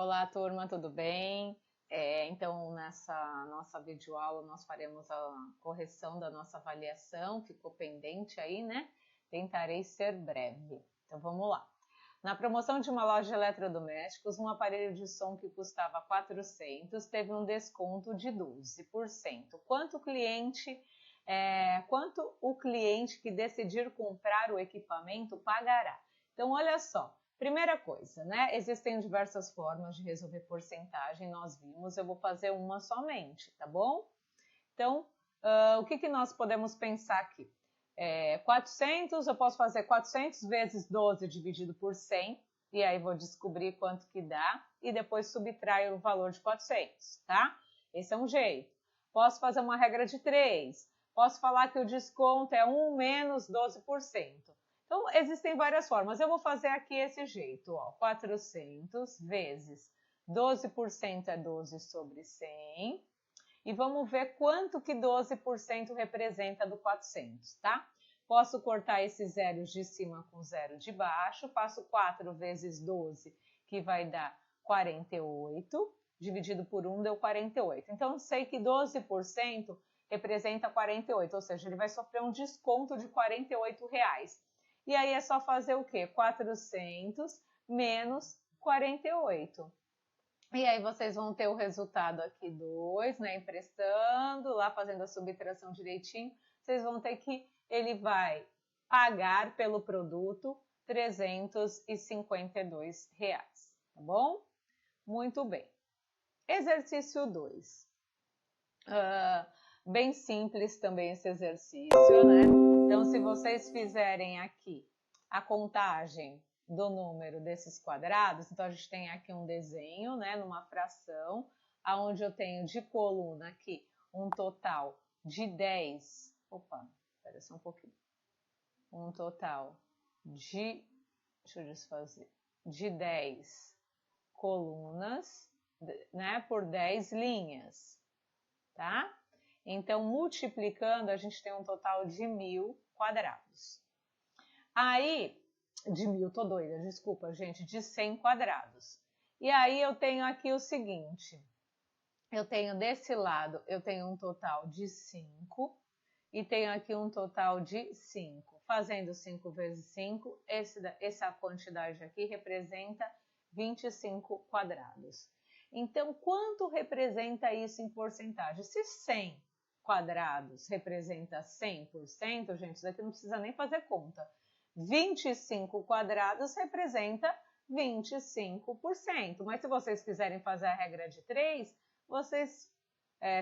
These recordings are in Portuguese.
Olá, turma, tudo bem? Então, nessa nossa videoaula, nós faremos a correção da nossa avaliação, ficou pendente aí, né? Tentarei ser breve. Então, vamos lá. Na promoção de uma loja de eletrodomésticos, um aparelho de som que custava 400 teve um desconto de 12%. Quanto o cliente que decidir comprar o equipamento pagará? Então, olha só. Primeira coisa, né? Existem diversas formas de resolver porcentagem, nós vimos, eu vou fazer uma somente, tá bom? Então, o que nós podemos pensar aqui? 400, eu posso fazer 400 vezes 12 dividido por 100, e aí vou descobrir quanto que dá, e depois subtrair o valor de 400, tá? Esse é um jeito. Posso fazer uma regra de 3, posso falar que o desconto é 1 menos 12%. Então, existem várias formas. Eu vou fazer aqui esse jeito, ó, 400 vezes 12% é 12 sobre 100. E vamos ver quanto que 12% representa do 400, tá? Posso cortar esses zeros de cima com zero de baixo. Faço 4 vezes 12, que vai dar 48. Dividido por 1 deu 48. Então, eu sei que 12% representa 48, ou seja, ele vai sofrer um desconto de R$48. E aí é só fazer o quê? 400 menos 48. E aí vocês vão ter o resultado aqui 2, né? Emprestando, lá fazendo a subtração direitinho. Vocês vão ter que ele vai pagar pelo produto R$352, tá bom? Muito bem. Exercício 2. Bem simples também esse exercício, né? Então, se vocês fizerem aqui a contagem do número desses quadrados, então a gente tem aqui um desenho, né, numa fração, onde eu tenho de coluna aqui um total de 10, espera só um pouquinho, um total de, deixa eu desfazer, de 10 colunas, né, por 10 linhas, tá? Então, multiplicando, a gente tem um total de 1000 quadrados. Aí, de 1000, tô doida, desculpa, gente, de 100 quadrados. E aí, eu tenho aqui o seguinte, eu tenho desse lado, eu tenho um total de 5 e tenho aqui um total de 5. Fazendo 5 vezes 5, essa quantidade aqui representa 25 quadrados. Então, quanto representa isso em porcentagem? Se 100 quadrados representa 100%, gente, isso aqui não precisa nem fazer conta. 25 quadrados representa 25%. Mas se vocês quiserem fazer a regra de 3, vocês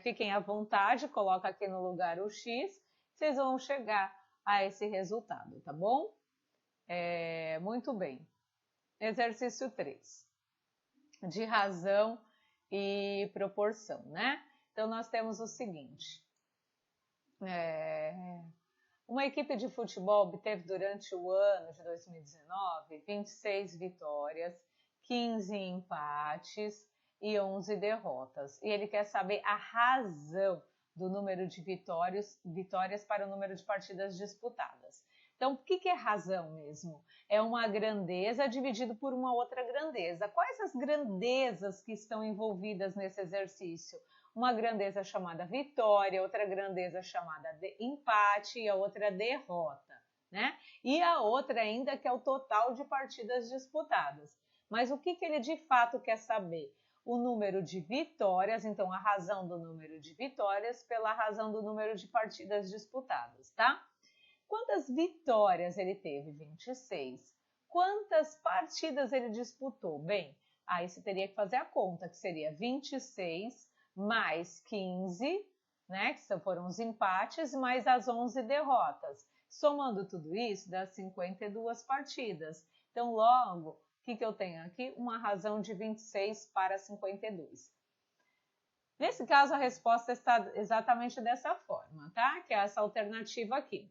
fiquem à vontade, coloca aqui no lugar o X, vocês vão chegar a esse resultado, tá bom? Muito bem. Exercício 3. De razão e proporção, né? Então, nós temos o seguinte. Uma equipe de futebol obteve durante o ano de 2019 26 vitórias, 15 empates e 11 derrotas. E ele quer saber a razão do número de vitórias para o número de partidas disputadas. Então, o que é razão mesmo? É uma grandeza dividido por uma outra grandeza. Quais as grandezas que estão envolvidas nesse exercício? Uma grandeza chamada vitória, outra grandeza chamada empate e a outra derrota, né? E a outra ainda que é o total de partidas disputadas. Mas o que ele de fato quer saber? O número de vitórias, então a razão do número de vitórias pela razão do número de partidas disputadas, tá? Quantas vitórias ele teve? 26. Quantas partidas ele disputou? Bem, aí você teria que fazer a conta, que seria 26 mais 15, né, que foram os empates, mais as 11 derrotas. Somando tudo isso, dá 52 partidas. Então, logo, o que eu tenho aqui? Uma razão de 26 para 52. Nesse caso, a resposta está exatamente dessa forma, tá? Que é essa alternativa aqui.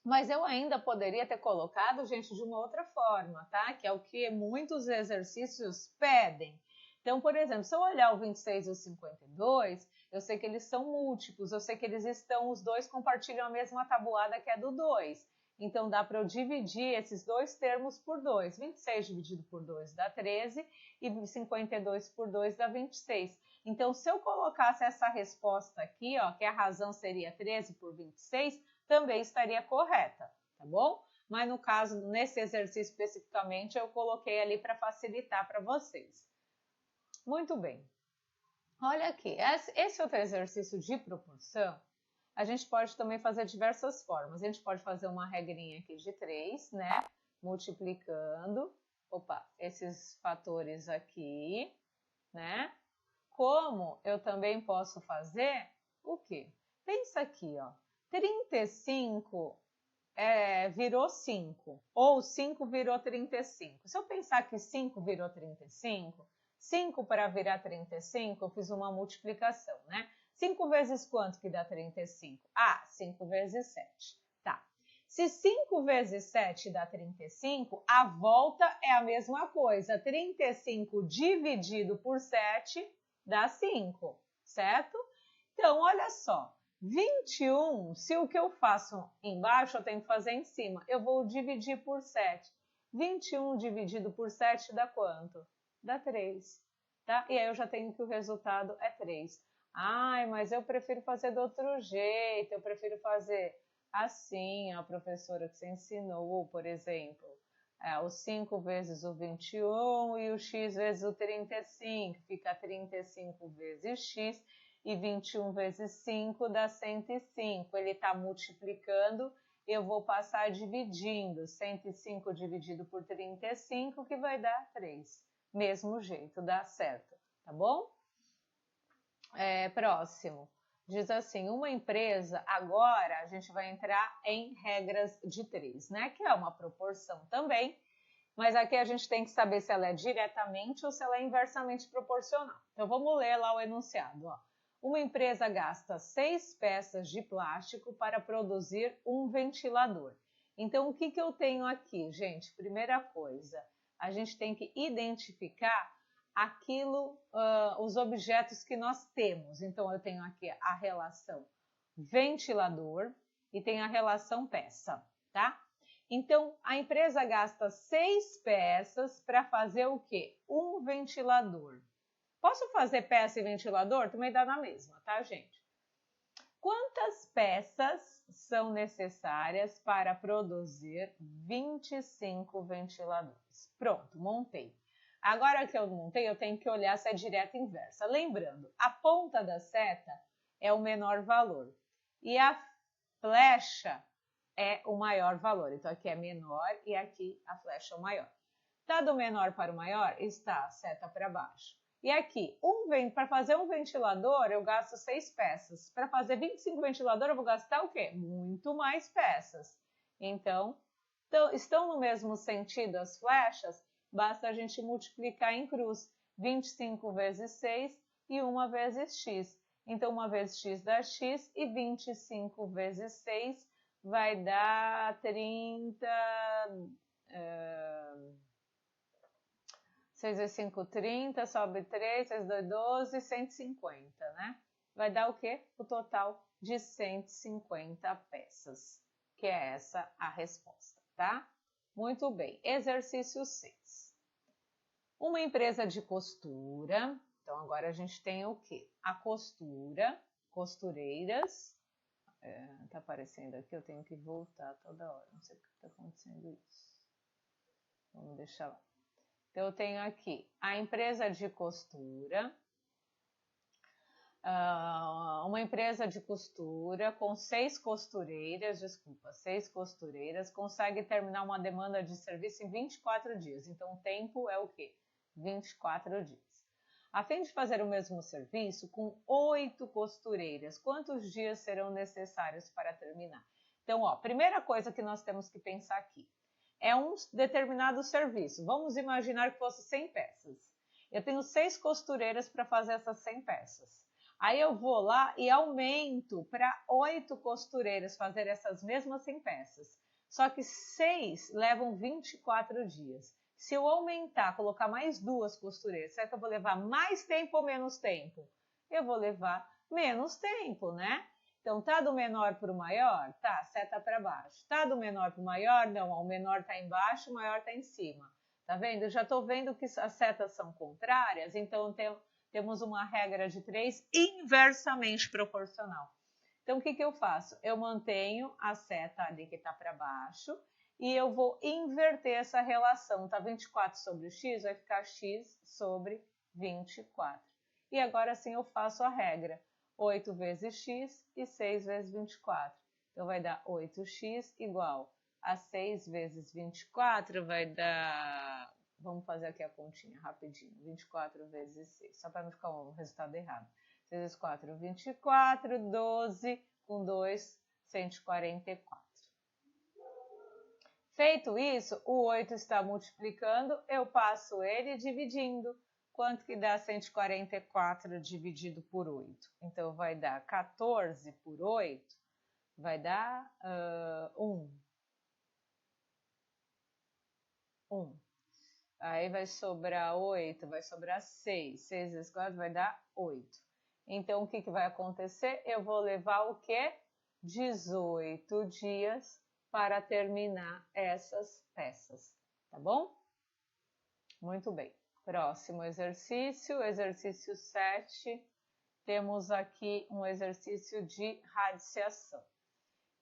Mas eu ainda poderia ter colocado, gente, de uma outra forma, tá? Que é o que muitos exercícios pedem. Então, por exemplo, se eu olhar o 26 e o 52, eu sei que eles são múltiplos, eu sei que eles os dois compartilham a mesma tabuada que é do 2. Então, dá para eu dividir esses dois termos por 2. 26 dividido por 2 dá 13 e 52 por 2 dá 26. Então, se eu colocasse essa resposta aqui, ó, que a razão seria 13 por 26, também estaria correta, tá bom? Mas no caso, nesse exercício especificamente, eu coloquei ali para facilitar para vocês. Muito bem. Olha aqui, esse outro exercício de proporção, a gente pode também fazer diversas formas. A gente pode fazer uma regrinha aqui de 3, né? Multiplicando, esses fatores aqui, né? Como eu também posso fazer o quê? Pensa aqui, ó. 35 virou 5, ou 5 virou 35. Se eu pensar que 5 virou 35, 5 para virar 35, eu fiz uma multiplicação, né? 5 vezes quanto que dá 35? 5 vezes 7. Tá. Se 5 vezes 7 dá 35, a volta é a mesma coisa. 35 dividido por 7 dá 5, certo? Então, olha só. 21, se o que eu faço embaixo, eu tenho que fazer em cima. Eu vou dividir por 7. 21 dividido por 7 dá quanto? Dá 3, tá? E aí eu já tenho que o resultado é 3. Ai, mas eu prefiro fazer do outro jeito, eu prefiro fazer assim, a professora que você ensinou, por exemplo. O 5 vezes o 21 e o x vezes o 35, fica 35 vezes x. E 21 vezes 5 dá 105. Ele está multiplicando, eu vou passar dividindo. 105 dividido por 35, que vai dar 3. Mesmo jeito, dá certo, tá bom? Próximo. Diz assim, uma empresa, agora a gente vai entrar em regras de 3, né? Que é uma proporção também, mas aqui a gente tem que saber se ela é diretamente ou se ela é inversamente proporcional. Então, vamos ler lá o enunciado, ó. Uma empresa gasta 6 peças de plástico para produzir um ventilador. Então, o que eu tenho aqui, gente? Primeira coisa, a gente tem que identificar os objetos que nós temos. Então, eu tenho aqui a relação ventilador e tem a relação peça, tá? Então, a empresa gasta 6 peças para fazer o quê? Um ventilador. Posso fazer peça e ventilador? Também dá na mesma, tá, gente? Quantas peças são necessárias para produzir 25 ventiladores? Pronto, montei. Agora que eu montei, eu tenho que olhar se é direta e inversa. Lembrando, a ponta da seta é o menor valor e a flecha é o maior valor. Então, aqui é menor e aqui a flecha é o maior. Tá do menor para o maior? Está a seta para baixo. E aqui, para fazer um ventilador, eu gasto 6 peças. Para fazer 25 ventiladores, eu vou gastar o quê? Muito mais peças. Então, estão no mesmo sentido as flechas? Basta a gente multiplicar em cruz. 25 vezes 6 e 1 vezes x. Então, 1 vezes x dá x e 25 vezes 6 vai dar 30... 6 vezes 5, 30, sobe 3, 6, 2, 12, 150, né? Vai dar o quê? O total de 150 peças, que é essa a resposta, tá? Muito bem. Exercício 6. Uma empresa de costura. Então, agora a gente tem o quê? A costura, costureiras. Tá aparecendo aqui, eu tenho que voltar toda hora. Não sei por que tá acontecendo isso. Vamos deixar lá. Então, eu tenho aqui a empresa de costura, uma empresa de costura com 6 costureiras, 6 costureiras, consegue terminar uma demanda de serviço em 24 dias. Então, o tempo é o quê? 24 dias. A fim de fazer o mesmo serviço com 8 costureiras, quantos dias serão necessários para terminar? Então, ó, primeira coisa que nós temos que pensar aqui. É um determinado serviço. Vamos imaginar que fosse 100 peças. Eu tenho 6 costureiras para fazer essas 100 peças. Aí eu vou lá e aumento para 8 costureiras fazer essas mesmas 100 peças. Só que 6 levam 24 dias. Se eu aumentar, colocar mais 2 costureiras, será que eu vou levar mais tempo ou menos tempo? Eu vou levar menos tempo, né? Então, tá do menor para o maior? Tá, seta para baixo. Tá do menor para o maior? Não, o menor tá embaixo, o maior tá em cima. Tá vendo? Eu já estou vendo que as setas são contrárias, então temos uma regra de 3 inversamente proporcional. Então, o que eu faço? Eu mantenho a seta ali que está para baixo e eu vou inverter essa relação. Tá 24 sobre o x, vai ficar x sobre 24. E agora sim eu faço a regra. 8 vezes x e 6 vezes 24. Então, vai dar 8x igual a 6 vezes 24 vai dar... Vamos fazer aqui a continha rapidinho. 24 vezes 6, só para não ficar um resultado errado. 6 vezes 4, 24, 12, com 2, 144. Feito isso, o 8 está multiplicando, eu passo ele dividindo. Quanto que dá 144 dividido por 8? Então, vai dar 14 por 8, vai dar 1. 1. Aí vai sobrar 8, vai sobrar 6. 6 vezes 4 vai dar 8. Então, o que vai acontecer? Eu vou levar o quê? 18 dias para terminar essas peças, tá bom? Muito bem. Próximo exercício, exercício 7. Temos aqui um exercício de radiciação.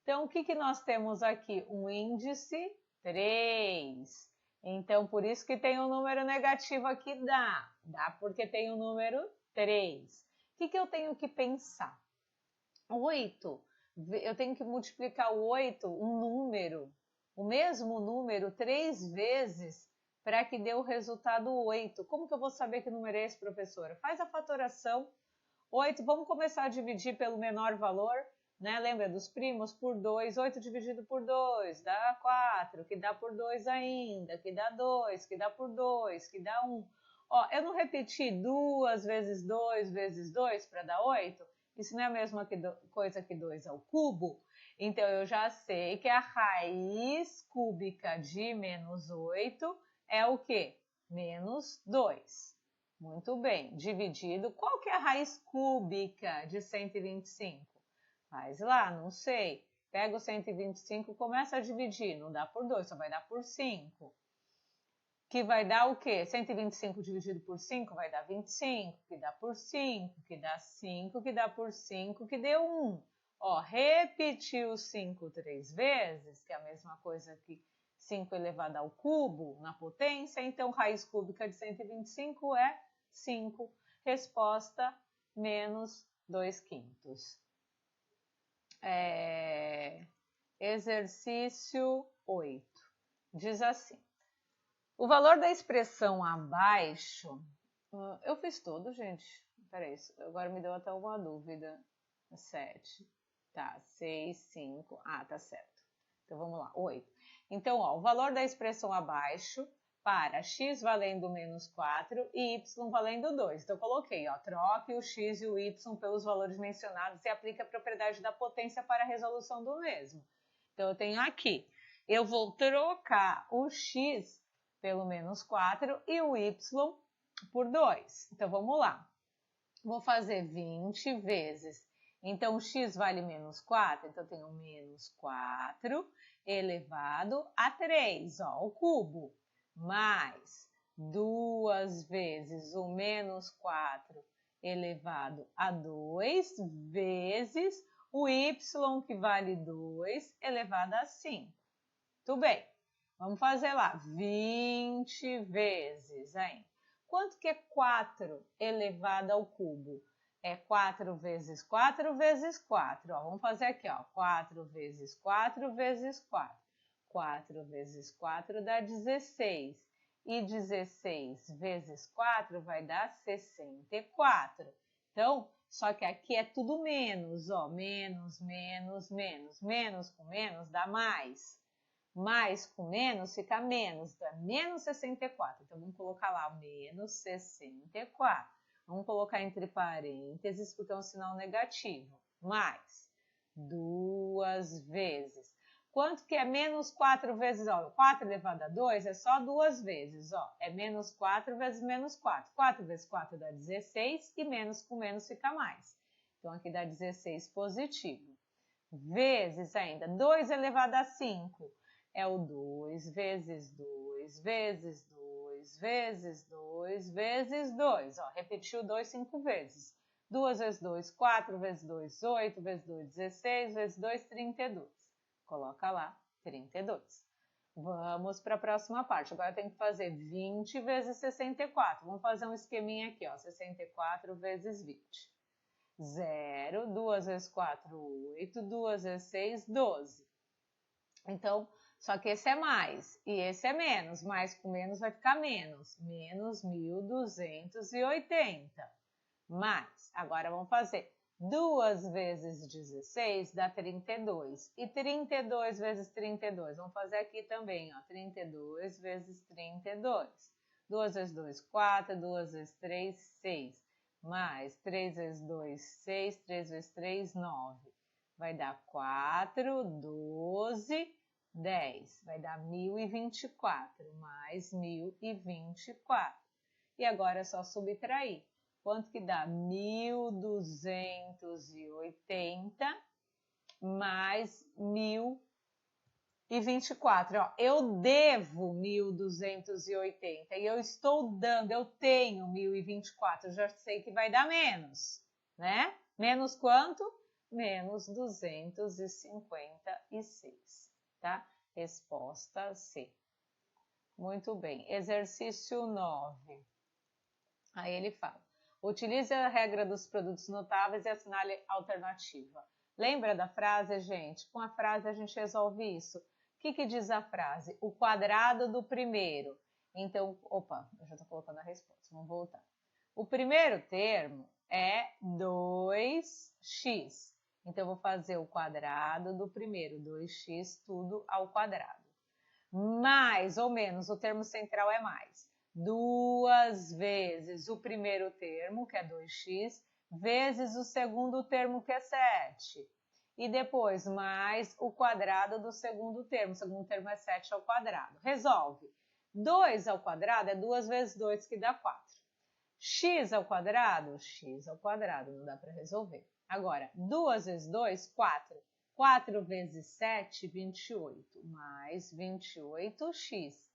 Então, o que nós temos aqui? Um índice 3. Então, por isso que tem um número negativo aqui, dá. Dá porque tem o número 3. O que eu tenho que pensar? 8. Eu tenho que multiplicar o 8, um número, o mesmo número, 3 vezes, para que dê o resultado 8. Como que eu vou saber que número é esse, professora? Faz a fatoração. 8, vamos começar a dividir pelo menor valor, né? Lembra dos primos? Por 2, 8 dividido por 2, dá 4, que dá por 2 ainda, que dá 2, que dá por 2, que dá 1. Ó, eu não repeti 2 vezes 2 vezes 2 para dar 8? Isso não é a mesma coisa que 2 ao cubo? Então, eu já sei que a raiz cúbica de menos 8 é o quê? Menos 2. Muito bem, dividido. Qual que é a raiz cúbica de 125? Faz lá, não sei. Pega o 125 e começa a dividir. Não dá por 2, só vai dar por 5. Que vai dar o quê? 125 dividido por 5 vai dar 25, que dá por 5, que dá 5, que dá por 5, que deu 1. Ó, repetiu 5 3 vezes, que é a mesma coisa que 5 elevado ao cubo na potência, então raiz cúbica de 125 é 5. Resposta, menos 2/5. Exercício 8. Diz assim. O valor da expressão abaixo... eu fiz tudo, gente. Peraí, agora me deu até uma dúvida. 7. Tá, 6, 5. Ah, tá certo. Então, vamos lá, 8. Então, ó, o valor da expressão abaixo para x valendo menos 4 e y valendo 2. Então, eu coloquei, ó, troque o x e o y pelos valores mencionados e aplique a propriedade da potência para a resolução do mesmo. Então, eu tenho aqui, eu vou trocar o x pelo menos 4 e o y por 2. Então, vamos lá. Vou fazer 20 vezes. Então, o x vale menos 4, então eu tenho menos 4 elevado a 3, ó, o cubo, mais 2 vezes o menos 4 elevado a 2, vezes o y, que vale 2, elevado a 5. Tudo bem. Vamos fazer lá, 20 vezes, hein? Quanto que é 4 elevado ao cubo? É 4 vezes 4 vezes 4. Ó, vamos fazer aqui, ó, 4 vezes 4 vezes 4. 4 vezes 4 dá 16. E 16 vezes 4 vai dar 64. Então, só que aqui é tudo menos, ó, menos, menos, menos. Menos com menos dá mais. Mais com menos fica menos, então é menos 64. Então, vamos colocar lá menos 64. Vamos colocar entre parênteses, porque é um sinal negativo. Mais 2 vezes. Quanto que é menos 4 vezes? Ó, 4 elevado a 2 é só 2 vezes. Ó, é menos 4 vezes menos 4. 4 vezes 4 dá 16 e menos com menos fica mais. Então, aqui dá 16 positivo. Vezes ainda, 2 elevado a 5 é o 2 vezes 2, vezes 2, vezes 2, vezes 2. Ó, repetiu 2 5 vezes. 2 vezes 2, 4 vezes 2, 8 vezes 2, 16 vezes 2, 32. Coloca lá, 32. Vamos para a próxima parte. Agora tem que fazer 20 vezes 64. Vamos fazer um esqueminha aqui, ó. 64 vezes 20. 0, 2 vezes 4, 8, 2 vezes 6, 12. Então, só que esse é mais e esse é menos. Mais com menos vai ficar menos. Menos 1.280. Mais, agora vamos fazer 2 vezes 16 dá 32. E 32 vezes 32, vamos fazer aqui também, ó, 32 vezes 32. 2 vezes 2, 4, 2 vezes 3, 6. Mais 3 vezes 2, 6, 3 vezes 3, 9. Vai dar 4, 12, 10. Vai dar 1.024, mais 1.024. E agora é só subtrair. Quanto que dá? 1.280 mais 1.024. Ó, eu devo 1.280 e eu estou dando, eu tenho 1.024. Já sei que vai dar menos, né? Menos quanto? Menos 256, tá? Resposta C. Muito bem. Exercício 9. Aí ele fala. Utilize a regra dos produtos notáveis e assinale a alternativa. Lembra da frase, gente? Com a frase a gente resolve isso. O que diz a frase? O quadrado do primeiro. Então, opa, eu já estou colocando a resposta, vamos voltar. O primeiro termo é 2x. Então, eu vou fazer o quadrado do primeiro, 2x, tudo ao quadrado. Mais ou menos, o termo central é mais. 2 vezes o primeiro termo, que é 2x, vezes o segundo termo, que é 7. E depois, mais o quadrado do segundo termo. O segundo termo é 7 ao quadrado. Resolve. 2 ao quadrado é 2 vezes 2, que dá 4. X ao quadrado? X ao quadrado, não dá para resolver. Agora, 2 vezes 2, 4. 4 vezes 7, 28. Mais 28x.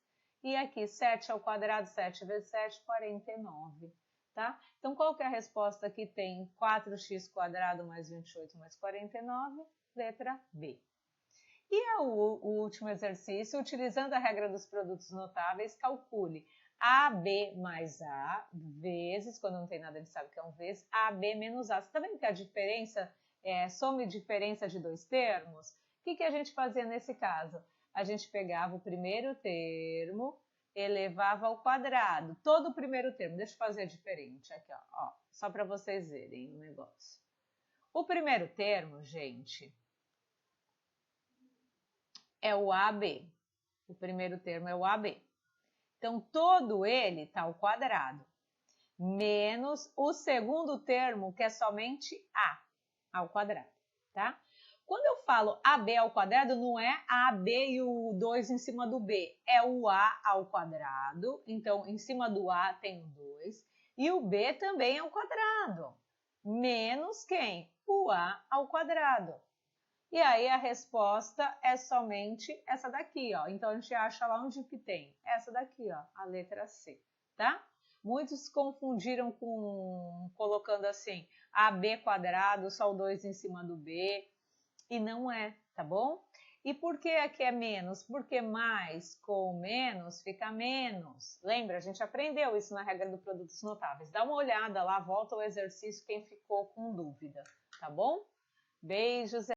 E aqui, 7 ao quadrado, 7 vezes 7, 49, tá? Então, qual que é a resposta que tem 4x quadrado mais 28 mais 49? Letra B. E o último exercício, utilizando a regra dos produtos notáveis, calcule AB mais A vezes, quando não tem nada, ele sabe que é um vezes, AB menos A. Você está vendo que a diferença é soma e diferença de dois termos? O que a gente fazia nesse caso? A gente pegava o primeiro termo, elevava ao quadrado. Todo o primeiro termo, deixa eu fazer diferente aqui, ó, só para vocês verem o negócio. O primeiro termo, gente, é o AB. O primeiro termo é o AB. Então, todo ele está ao quadrado, menos o segundo termo, que é somente A ao quadrado, tá? Quando eu falo AB ao quadrado, não é AB e o 2 em cima do B, é o A ao quadrado. Então, em cima do A tem o 2 e o B também ao quadrado, menos quem? O A ao quadrado. E aí a resposta é somente essa daqui, ó. Então a gente acha lá onde que tem? Essa daqui, ó, a letra C, tá? Muitos confundiram com colocando assim, AB quadrado, só o 2 em cima do B, e não é, tá bom? E por que aqui é menos? Porque mais com menos fica menos. Lembra? A gente aprendeu isso na regra do produtos notáveis. Dá uma olhada lá, volta ao exercício quem ficou com dúvida, tá bom? Beijos.